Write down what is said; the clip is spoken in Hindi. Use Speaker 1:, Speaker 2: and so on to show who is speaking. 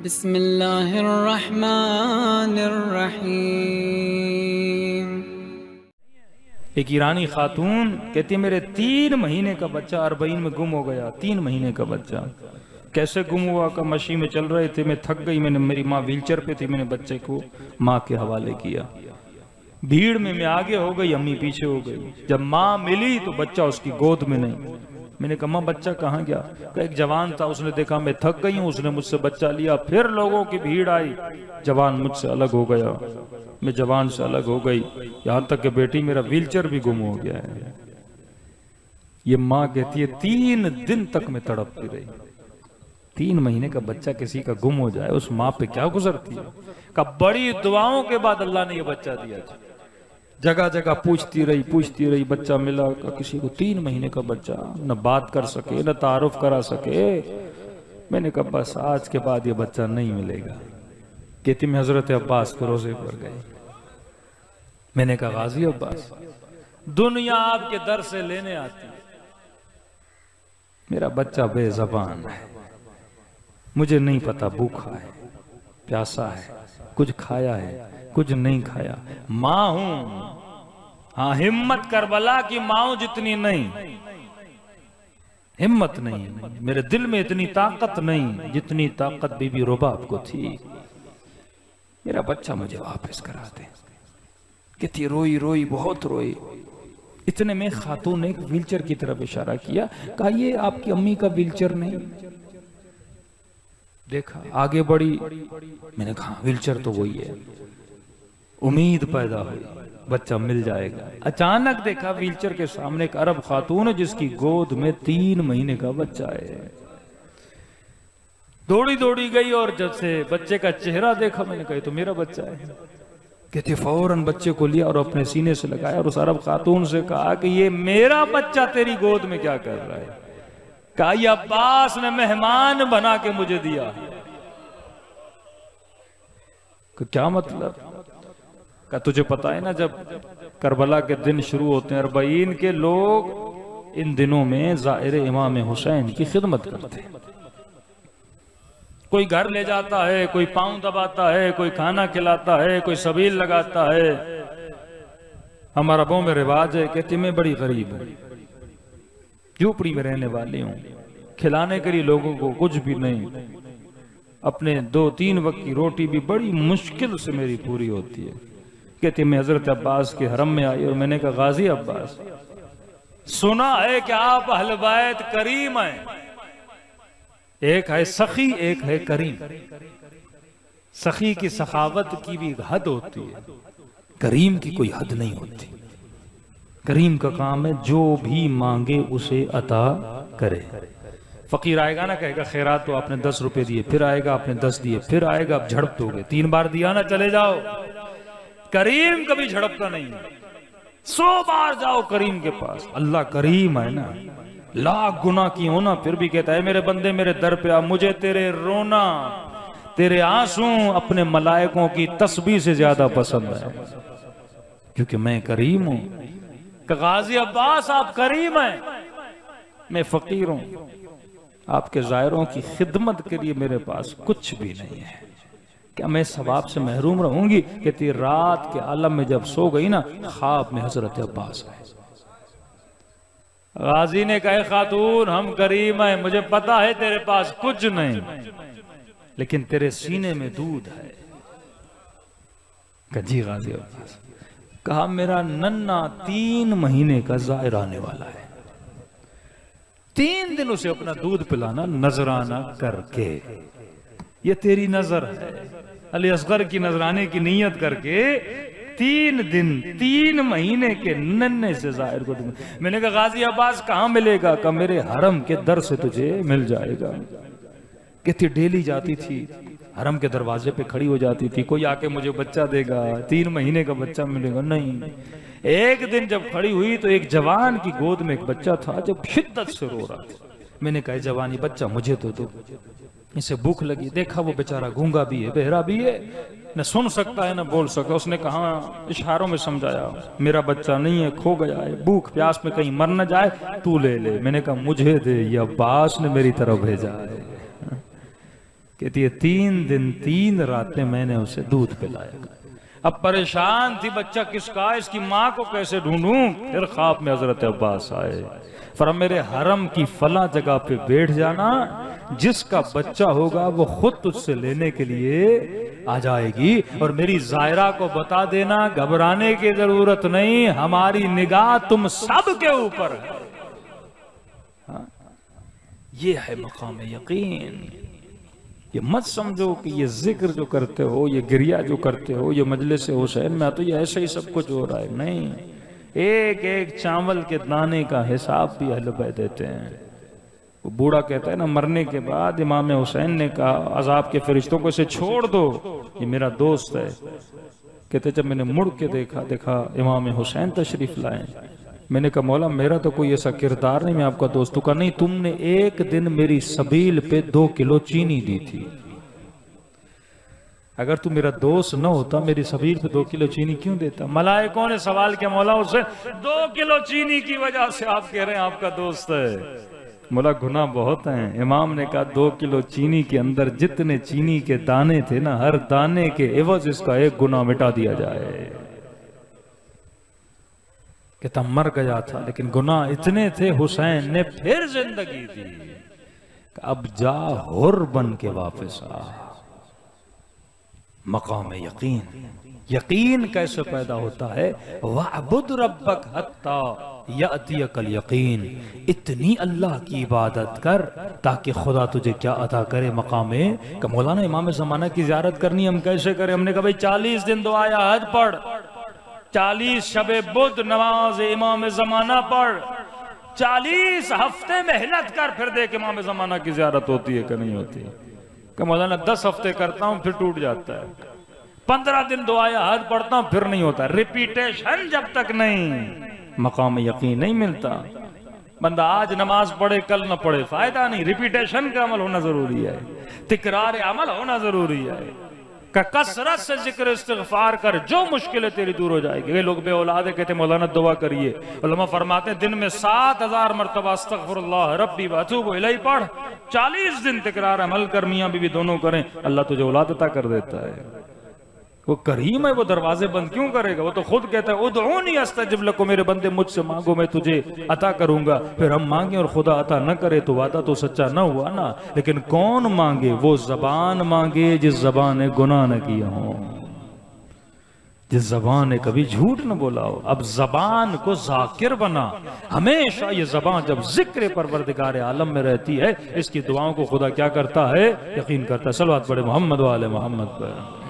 Speaker 1: बिस्मिल्लाहिर्रहमानिर्रहीम।
Speaker 2: एक ईरानी खातून कहती है मेरे 3 महीने का बच्चा अरबईन में गुम हो गया। 3 महीने का बच्चा कैसे गुम हुआ? का मशीन में चल रहे थे, मैं थक गई, मैंने, मेरी माँ व्हीलचेयर पे थी, मैंने बच्चे को माँ के हवाले किया। भीड़ में मैं आगे हो गई, अम्मी पीछे हो गई। जब माँ मिली तो बच्चा उसकी गोद में नहीं। मैंने कहा माँ बच्चा कहाँ गया? एक जवान था, उसने देखा मैं थक गई हूँ, उसने मुझसे बच्चा लिया। फिर लोगों की भीड़ आई, जवान मुझसे अलग हो गया, मैं जवान से अलग हो गई, यहाँ तक कि बेटी मेरा व्हीलचेयर भी गुम हो गया है। ये माँ कहती है 3 दिन तक मैं तड़पती रही। 3 महीने का बच्चा किसी का गुम हो जाए, उस माँ पे क्या गुजरती है। का बड़ी दुआओं के बाद अल्लाह ने ये बच्चा दिया। जगह जगह पूछती रही, बच्चा मिला का किसी को? 3 महीने का बच्चा, न बात कर सके, न तारुफ करा सके। मैंने कहा बस आज के बाद ये बच्चा नहीं मिलेगा। कहती मैं हजरत अब्बास को रोजे पर गए। मैंने कहा गाजी अब्बास, दुनिया आपके दर से लेने आती है, मेरा बच्चा बेज़बान है, मुझे नहीं पता भूखा है, प्यासा है, कुछ खाया है, कुछ नहीं खाया। माँ हूं, हाँ हिम्मत करबला की माँ जितनी नहीं, हिम्मत नहीं, मेरे दिल में इतनी ताकत नहीं जितनी ताकत बीबी रुबाब को थी। मेरा बच्चा मुझे वापस करा दे। कितनी रोई रोई, बहुत रोई। इतने में खातून ने एक व्हीलचेयर की तरफ इशारा किया, कहा ये आपकी अम्मी का व्हीलचेयर नहीं? देखा, आगे बढ़ी, मैंने कहा व्हीलचेयर तो वही है। उम्मीद पैदा हुई बच्चा मिल जाएगा। अचानक देखा व्हीलचेयर के सामने एक अरब खातून है जिसकी गोद में 3 महीने का बच्चा है। दौड़ी दौड़ी गई और जब से बच्चे का चेहरा देखा, मैंने कहा तो मेरा बच्चा है। कहते फौरन बच्चे को लिया और अपने सीने से लगाया और उस अरब खातून से कहा कि ये मेरा बच्चा तेरी गोद में क्या कर रहा है? कहा ये अब्बास ने मेहमान बना के मुझे दिया। क्या मतलब? का तुझे पता है ना, जब करबला के दिन शुरू होते हैं अरबईन के, लोग इन दिनों में ज़ाहिर इमाम हुसैन की खिदमत करते हैं। कोई घर ले जाता है, कोई पांव दबाता है, कोई खाना खिलाता है, कोई सबील लगाता है। हमारे अरबों में रिवाज है, कहती मैं बड़ी गरीब हूं, झोपड़ी में रहने वाली हूं, खिलाने के लिए लोगों को कुछ भी नहीं, अपने 2-3 वक्त की रोटी भी बड़ी मुश्किल से मेरी पूरी होती है। कहती मैं हजरत अब्बास के हरम में आई और मैंने कहा गाजी अब्बास, सुना है कि आप अहले बैत करीम हैं। एक है सखी, एक है करीम। सखी की सखावत की भी हद होती है, करीम की कोई हद नहीं होती। करीम का काम है जो भी मांगे उसे अता करे। फकीर आएगा ना, कहेगा खैरात तो आपने 10 रुपए दिए, फिर आएगा आपने 10 दिए, फिर आएगा आप झड़प दोगे, 3 बार दिया ना चले जाओ। करीम कभी झड़पता नहीं है, 100 बार जाओ करीम के पास। अल्लाह करीम है ना, लाख गुनाह की हो ना, फिर भी कहता है मेरे बंदे मेरे दर पे आ, मुझे तेरे रोना, तेरे आंसू अपने मलाइकों की तस्बीह से ज्यादा पसंद है, क्योंकि मैं करीम हूं। गाजी अब्बास आप करीम हैं, मैं फकीर हूं, आपके ज़ायरों की खिदमत के लिए मेरे पास कुछ भी नहीं है। क्या मैं सवाब से महरूम रहूंगी? कहती रात के आलम में जब सो गई ना, ख्वाब में हजरत अब्बास है। गाजी ने कहा खातून हम करीम हैं, मुझे पता है तेरे पास कुछ नहीं, लेकिन तेरे सीने में दूध है। कहा जी गाजी अब्बास। कहा मेरा नन्ना 3 महीने का ज़ाहिर आने वाला है, 3 दिन उसे अपना दूध पिलाना नजराना करके। ये तेरी नजर है, अली असगर की नजराने की नीयत करके 3 दिन 3 महीने के नन्हे से ज़ाहिर को दूंगा। मैंने कहा गाजी अब्बास कहाँ मिलेगा? का मेरे हरम के दर से तुझे मिल जाएगा। कहती डेली जाती थी, हरम के दरवाजे पे खड़ी हो जाती थी, कोई आके मुझे बच्चा देगा, 3 महीने का बच्चा मिलेगा, नहीं। एक दिन जब खड़ी हुई तो एक जवान की गोद में एक बच्चा था जो शिद्दत से रो रहा था। मैंने कहा जवानी बच्चा मुझे तो दो, इसे भूख लगी। देखा वो बेचारा गूंगा भी है, बहरा भी है, न सुन सकता है न बोल सकता। उसने कहा इशारों में समझाया मेरा बच्चा नहीं है, खो गया है, भूख प्यास में कहीं मर न जाए, तू ले ले। मैंने कहा मुझे दे, ये अब्बास ने मेरी तरफ भेजा है। कहती है 3 दिन 3 रातें मैंने उसे दूध पिलाया। अब परेशान थी, बच्चा किसका है, इसकी माँ को कैसे ढूंढूं। फिर ख्वाब में हजरत अब्बास आए, फरमाया मेरे हरम की फला जगह पे बैठ जाना, जिसका बच्चा होगा वो खुद तुझसे लेने के लिए आ जाएगी, और मेरी जायरा को बता देना घबराने की जरूरत नहीं, हमारी निगाह तुम सब के ऊपर है। हाँ? ये है मकाम यकीन। ये मत समझो कि ये जिक्र जो करते हो, ये गिरिया जो करते हो, ये मजलिस हुसैन में तो ये ऐसे ही सब कुछ हो रहा है, नहीं। एक एक चावल के दाने का हिसाब भी अहले बैत देते हैं। वो बूढ़ा कहता है ना, मरने के बाद इमाम हुसैन ने कहा अजाब के फरिश्तों को इसे छोड़ दो, ये मेरा दोस्त है। कहते जब मैंने मुड़ के देखा इमाम हुसैन तशरीफ लाए, मैंने कहा मौला मेरा तो कोई ऐसा किरदार नहीं, मैं आपका दोस्त का नहीं, तुमने एक दिन मेरी सबील पे 2 किलो चीनी दी थी, अगर तू मेरा दोस्त न होता मेरी सबील पे 2 किलो चीनी क्यों देता। मलाइकों ने सवाल किया मौला उसे 2 किलो चीनी की वजह से आप कह रहे हैं आपका दोस्त है। मौला गुनाह बहुत हैं। इमाम ने कहा 2 किलो चीनी के अंदर जितने चीनी के दाने थे ना, हर दाने के एवज इसका एक गुनाह मिटा दिया जाए। कहता मर गया था लेकिन गुनाह इतने थे, हुसैन ने फिर जिंदगी दी। अब जा हुर बन के वापस आ। मकाम यकीन, यकीन कैसे पैदा होता है, वअबुद रब्बक हत्ता यातियकल यकीन, इतनी अल्लाह की इबादत कर ताकि खुदा तुझे क्या अता करे। मकामे का मौलाना इमाम ज़माना की ज़ियारत करनी हम कैसे करें। हमने कहा भाई 40 दिन दुआया हज पढ़, 40 शबे बुध नमाज इमाम ज़माना पढ़, 40 हफ्ते मेहनत कर, फिर देख इमाम ज़माना की ज़ियारत होती है कि नहीं होती है। कि मौलाना 10 हफ्ते करता हूं फिर टूट जाता है, 15 दिन दुआया हज पढ़ता हूं फिर नहीं होता। रिपीटेशन जब तक नहीं मकाम यकीन नहीं मिलता। बंदा आज नमाज पढ़े कल न पढ़े फायदा नहीं, रिपीटेशन का अमल होना जरूरी है, तिकरार अमल होना जरूरी है। कसरत से जिक्र इस्तिग़फ़ार कर, जो मुश्किलें तेरी दूर हो जाएगी। ये लोग बे औलाद कहते मौलाना दुआ करिए, उलमा फरमाते हैं दिन में 7000 मरतबा अस्तग़फ़िरुल्लाह रब्बी व अतूबु इलैहि पढ़, 40 दिन तिकरार अमल कर, मियां बीवी दोनों करें, अल्लाह तुझे औलाद अता कर देता है। वो करीम है, वो दरवाजे बंद क्यों करेगा। वो तो खुद कहता है उदऊनी अस्तजिब लकुम, मेरे बंदे मुझसे मांगो मैं तुझे अता करूंगा। फिर हम मांगे और खुदा अता न करे तो वादा तो सच्चा न हुआ ना। लेकिन कौन मांगे, वो जबान मांगे जिस जबान ने गुनाह न किया हो, जिस जबान ने कभी झूठ न बोला हो। अब जबान को जाकिर बना, हमेशा ये जबान जब जिक्र परवरदिगार आलम में रहती है, इसकी दुआओं को खुदा क्या करता है, यकीन करता है। सलवात पढ़े मोहम्मद वाले मोहम्मद पर।